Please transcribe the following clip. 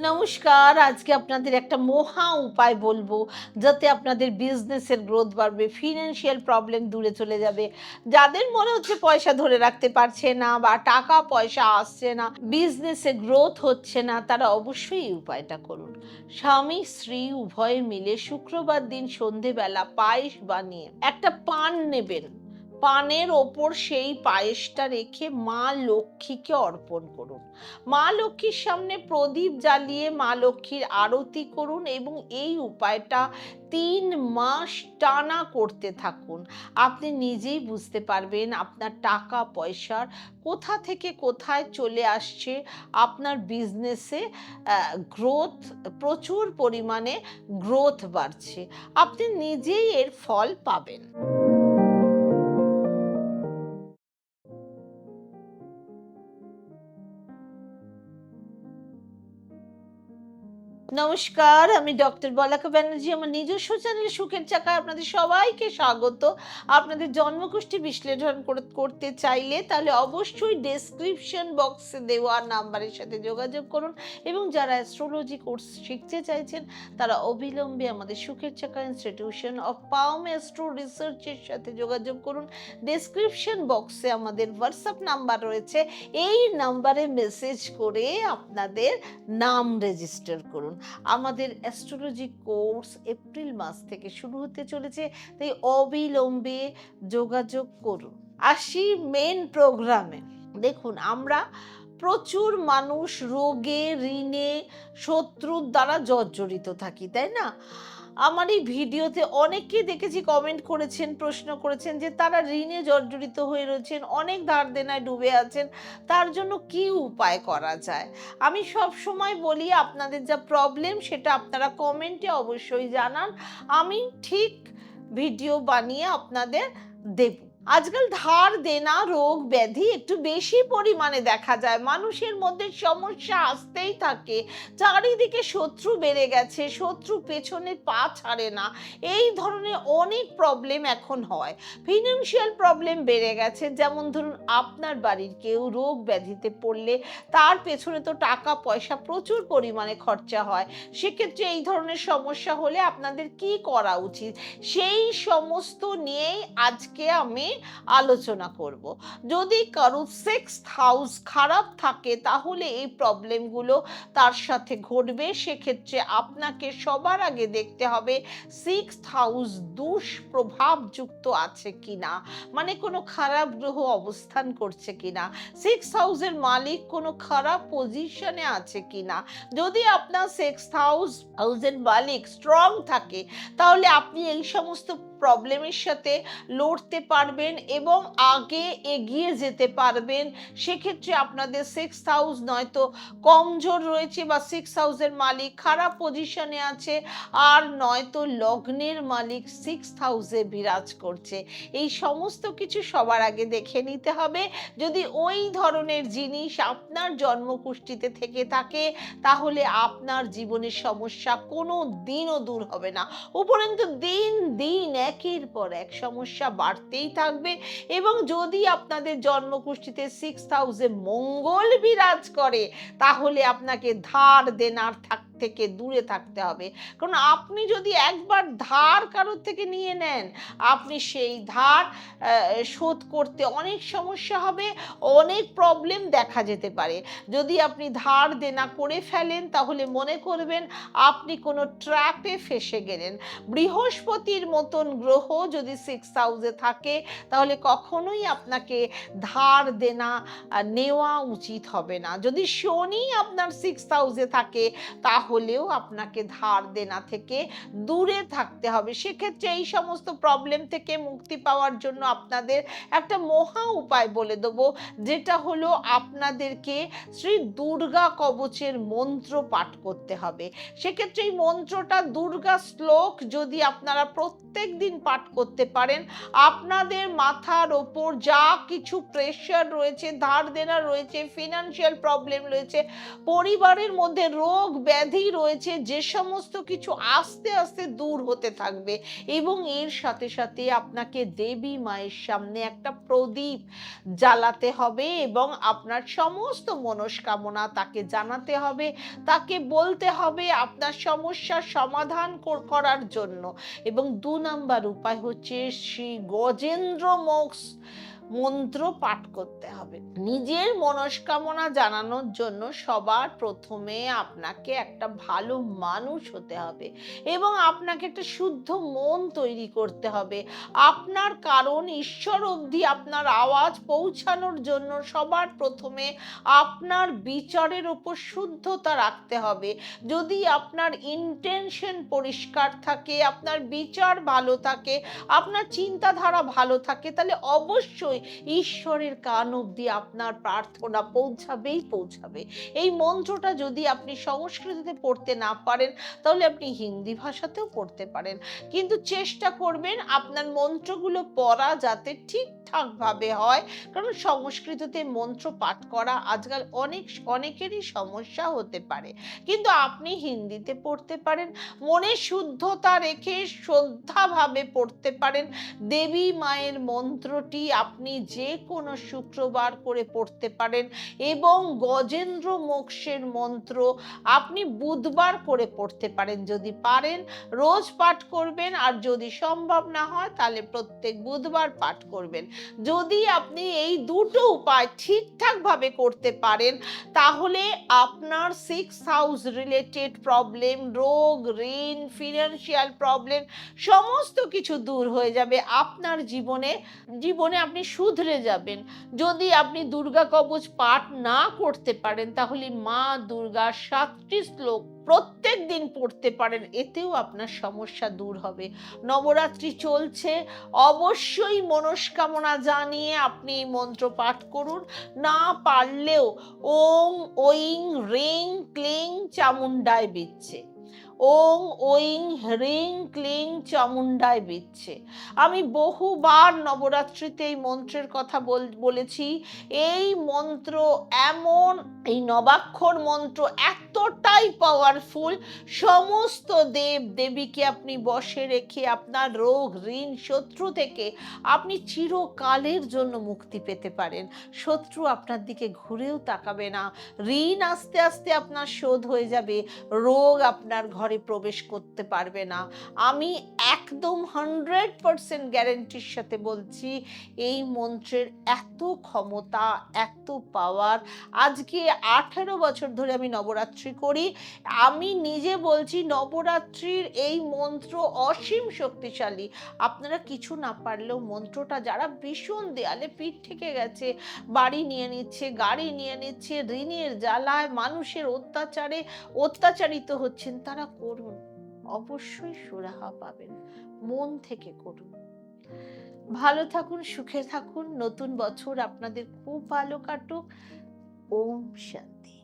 নমস্কার। আজকে আপনাদের একটা মহা উপায় বলবো, যাতে আপনাদের বিজনেসের গ্রোথ বাড়বে, ফিন্যান্সিয়াল প্রবলেম দূরে চলে যাবে। যাদের মনে হচ্ছে পয়সা ধরে রাখতে পারছে না বা টাকা পয়সা আসছে না, বিজনেসে গ্রোথ হচ্ছে না, তারা অবশ্যই এই উপায়টা করুন। স্বামী স্ত্রী উভয়ে মিলে শুক্রবার দিন সন্ধেবেলা পায়েস বানিয়ে একটা পান নেবেন। পানের ওপর সেই পায়েসটা রেখে মা লক্ষ্মীকে অর্পণ করুন। মা লক্ষ্মীর সামনে প্রদীপ জ্বালিয়ে মা লক্ষ্মীর আরতি করুন এবং এই উপায়টা ৩ মাস টানা করতে থাকুন। আপনি নিজেই বুঝতে পারবেন আপনার টাকা পয়সার কোথা থেকে কোথায় চলে আসছে। আপনার বিজনেসে গ্রোথ, প্রচুর পরিমাণে গ্রোথ বাড়ছে। আপনি নিজেই এর ফল পাবেন। নমস্কার, আমি ডক্টর বলাকা ব্যানার্জি। আমার নিজস্ব চ্যানেল সুখের চাকায় আপনাদের সবাইকে স্বাগত। আপনাদের জন্মকুষ্ঠী বিশ্লেষণ করতে চাইলে তাহলে অবশ্যই ডেসক্রিপশন বক্সে দেওয়া নাম্বারের সাথে যোগাযোগ করুন এবং যারা অ্যাস্ট্রোলজি কোর্স শিখতে চাইছেন তারা অবিলম্বে আমাদের সুখের চাকা ইনস্টিটিউশন অফ পাম অ্যাস্ট্রো রিসার্চের সাথে যোগাযোগ করুন। ডেসক্রিপশন বক্সে আমাদের হোয়াটসঅ্যাপ নাম্বার রয়েছে। এই নাম্বারে মেসেজ করে আপনাদের নাম রেজিস্টার করুন। আমাদের অ্যাস্ট্রোলজি কোর্স এপ্রিল মাস থেকে শুরু হতে চলেছে, তাই অবিলম্বে যোগাযোগ করুন। আসি মেন প্রোগ্রামে। দেখুন, আমরা প্রচুর মানুষ রোগে, ঋণে, শত্রুর দ্বারা জর্জরিত থাকি, তাই না? আমার এই ভিডিওতে অনেককেই দেখেছি কমেন্ট করেছেন, প্রশ্ন করেছেন যে তারা ঋণে জর্জরিত হয়ে রয়েছেন, অনেক ধার দেনায় ডুবে আছেন, তার জন্য কি উপায় করা যায়। আমি সব সময় বলি, আপনাদের যা প্রবলেম সেটা আপনারা কমেন্টে অবশ্যই জানান, আমি ঠিক ভিডিও বানিয়ে আপনাদের দেব। আজকাল ধার দেনা, রোগ ব্যাধি একটু বেশি পরিমাণে দেখা যায়। মানুষের মধ্যে সমস্যা আসতেই থাকে। চারিদিকে শত্রু বেড়ে গেছে, শত্রু পেছনে পা ছাড়ে না। এই ধরনের অনেক প্রবলেম এখন হয়। ফিনান্সিয়াল প্রবলেম বেড়ে গেছে। যেমন ধরুন, আপনার বাড়ির কেউ রোগ ব্যাধিতে পড়লে তার পেছনে তো টাকা পয়সা প্রচুর পরিমাণে খরচা হয়। সেক্ষেত্রে এই ধরনের সমস্যা হলে আপনাদের কি করা উচিত, সেই সমস্ত নিয়েই আজকে আমি আলোচনা করব। যদি কারোর সিক্সথ হাউস খারাপ থাকে তাহলে এই প্রবলেমগুলো তার সাথে ঘটবে। সেক্ষেত্রে আপনাকে সবার আগে দেখতে হবে সিক্সথ হাউস দুষ্প্রভাবযুক্ত আছে কিনা, মানে কোনো খারাপ গ্রহ অবস্থান করছে কিনা, সিক্সথ হাউসের মালিক কোনো খারাপ পজিশনে আছে কিনা। যদি আপনার সিক্সথ হাউসের মালিক স্ট্রং থাকে তাহলে আপনি এই সমস্ত প্রবলেমের সাথে লড়তে পারবেন এবং আগে এগিয়ে যেতে পারবেন। সেক্ষেত্রে আপনাদের সিক্সথ হাউস নয়তো কমজোর রয়েছে বা সিক্স হাউসের মালিক খারাপ পজিশনে আছে, আর নয়তো লগ্নের মালিক সিক্সথ হাউসে বিরাজ করছে। এই সমস্ত কিছু সবার আগে দেখে নিতে হবে। যদি ওই ধরনের জিনিস আপনার জন্মকুষ্ঠিতে থেকে থাকে তাহলে আপনার জীবনের সমস্যা কোনো দিনও দূর হবে না। উপরন্তু দিন দিন একের পর এক সমস্যা বাড়তেই থাকবে। এবং যদি আপনাদের জন্মকুষ্ঠিতে সিক্সথ হাউসে মঙ্গল বিরাজ করে তাহলে আপনাকে ধার দেনার থেকে দূরে থাকতে হবে। কারণ আপনি যদি একবার ধার কারোর থেকে নিয়ে নেন, আপনি সেই ধার শোধ করতে অনেক সমস্যা হবে, অনেক প্রবলেম দেখা যেতে পারে। যদি আপনি ধার দেনা করে ফেলেন তাহলে মনে করবেন আপনি কোনো ট্র্যাপে ফেসে গেলেন। বৃহস্পতির মতন গ্রহ যদি সিক্স হাউসে থাকে তাহলে কখনোই আপনাকে ধার দেনা নেওয়া উচিত হবে না। যদি শনি আপনার সিক্স হাউসে থাকে তাহলেও আপনাকে ধার দেনা থেকে দূরে থাকতে হবে। সেক্ষেত্রে এই সমস্ত প্রবলেম থেকে মুক্তি পাওয়ার জন্য আপনাদের একটা মহা উপায় বলে দেবো, যেটা হলো আপনাদেরকে শ্রী দুর্গা কবচের মন্ত্র পাঠ করতে হবে। সেক্ষেত্রে এই মন্ত্রটা, দুর্গা শ্লোক যদি আপনারা প্রত্যেক দিন পাঠ করতে পারেন, আপনাদের মাথার ওপর যা কিছু প্রেশার রয়েছে, ধার দেনা রয়েছে, ফিনান্সিয়াল প্রবলেম রয়েছে, পরিবারের মধ্যে রোগ ব্যাধি মধ্যেই রয়েছে, যে সমস্ত কিছু আস্তে আস্তে দূর হতে থাকবে। এবং এর সাথে সাথে আপনাকে দেবী মায়ের সামনে একটা প্রদীপ জ্বালাতে হবে এবং আপনার সমস্ত মনস্কামনা তাকে জানাতে হবে, তাকে বলতে হবে আপনার সমস্যার সমাধান করার জন্য। এবং ২ নাম্বার উপায় হচ্ছে শ্রী গজেন্দ্র মোক্ষ মন্ত্র পাঠ করতে হবে। নিজের মনস্কামনা জানানোর জন্য সবার প্রথমে আপনাকে একটা ভালো মানুষ হতে হবে এবং আপনাকে একটা শুদ্ধ মন তৈরি করতে হবে। আপনার কারণ ঈশ্বর অবধি আপনার আওয়াজ পৌঁছানোর জন্য সবার প্রথমে আপনার বিচারের উপর শুদ্ধতা রাখতে হবে। যদি আপনার ইন্টেনশন পরিষ্কার থাকে, আপনার বিচার ভালো থাকে, আপনার চিন্তাধারা ভালো থাকে, তাহলে অবশ্যই ঈশ্বরের কান অবধি আপনার প্রার্থনা পৌঁছাবেই পৌঁছাবে। এই মন্ত্রটা যদি আপনি সংস্কৃতিতে পড়তে না পারেন, তাহলে আপনি হিন্দি ভাষাতেও পড়তে পারেন, কিন্তু চেষ্টা করবেন আপনার মন্ত্রগুলো পড়া যাতে ঠিকঠাকভাবে হয়। কারণ সংস্কৃততে মন্ত্র পাঠ করা আজকাল অনেকেরই সমস্যা হতে পারে, কিন্তু আপনি হিন্দিতে পড়তে পারেন, মনে শুদ্ধতা রেখে শ্রদ্ধাভাবে পড়তে পারেন। দেবী মায়ের মন্ত্রটি আপনি যে কোনো শুক্রবার করে পড়তে পারেন এবং গজেন্দ্র মোক্ষের মন্ত্র আপনি বুধবার করে পড়তে পারেন। যদি পারেন রোজ পাঠ করবেন, আর যদি সম্ভব না হয় তাহলে প্রত্যেক বুধবার পাঠ করবেন। যদি আপনি এই দুটো উপায় ঠিকঠাকভাবে করতে পারেন, তাহলে আপনার 6 হাউস রিলেটেড প্রবলেম, রোগ, ঋণ, ফিনান্সিয়াল প্রবলেম সমস্ত কিছু দূর হয়ে যাবে। আপনার জীবনে আপনি শুধরে যাবেন। যদি আপনি দুর্গা কবচ পাঠ না করতে পারেন, তাহলে মা দুর্গার 7টি শ্লোক প্রত্যেক দিন পড়তে পারেন, এতেও আপনার সমস্যা দূর হবে। নবরাত্রি চলছে, অবশ্যই মনস্কামনা জানিয়ে আপনি এই মন্ত্র পাঠ করুন। না পারলেও ওং ঐং হ্রিং ক্লিং চামুণ্ডায় বিচ্ছে, ওং ঐং হ্রিং ক্লিং চামুণ্ডায় বিচ্ছে। আমি বহুবার নবরাত্রিতে এই মন্ত্রের কথা বলেছি। এই মন্ত্র এমন, এই নবাক্ষর মন্ত্র এতটাই পাওয়ারফুল, সমস্ত দেব দেবীকে আপনি বশে রেখে আপনার রোগ, ঋণ, শত্রু থেকে আপনি চিরকালের জন্য মুক্তি পেতে পারেন। শত্রু আপনার দিকে ঘুরেও তাকাবে না, ঋণ আস্তে আস্তে আপনার শোধ হয়ে যাবে, রোগ আপনার ঘরে প্রবেশ করতে পারবে না। আমি একদম 100% গ্যারেন্টির সাথে বলছি, এই মন্ত্রের এত ক্ষমতা, এত পাওয়ার। আজকে 18 বছর ধরে আমি নবরাত্রি করি, আমি নিজে বলছি নবরাত্রির এই মন্ত্র অসীম শক্তিশালী। আপনারা কিছু না পারলেও মন্ত্রটা, যারা ভীষণ দেয়ালে পিঠ থেকে গেছে, বাড়ি নিয়ে নিচ্ছে, গাড়ি নিয়ে নিচ্ছে, ঋণের জ্বালায়, মানুষের অত্যাচারে অত্যাচারিত হচ্ছেন, তারা করুন, অবশ্যই সুরাহা পাবেন। মন থেকে করুন। ভালো থাকুন, সুখে থাকুন, নতুন বছর আপনাদের খুব ভালো কাটুক। ওম শান্তি।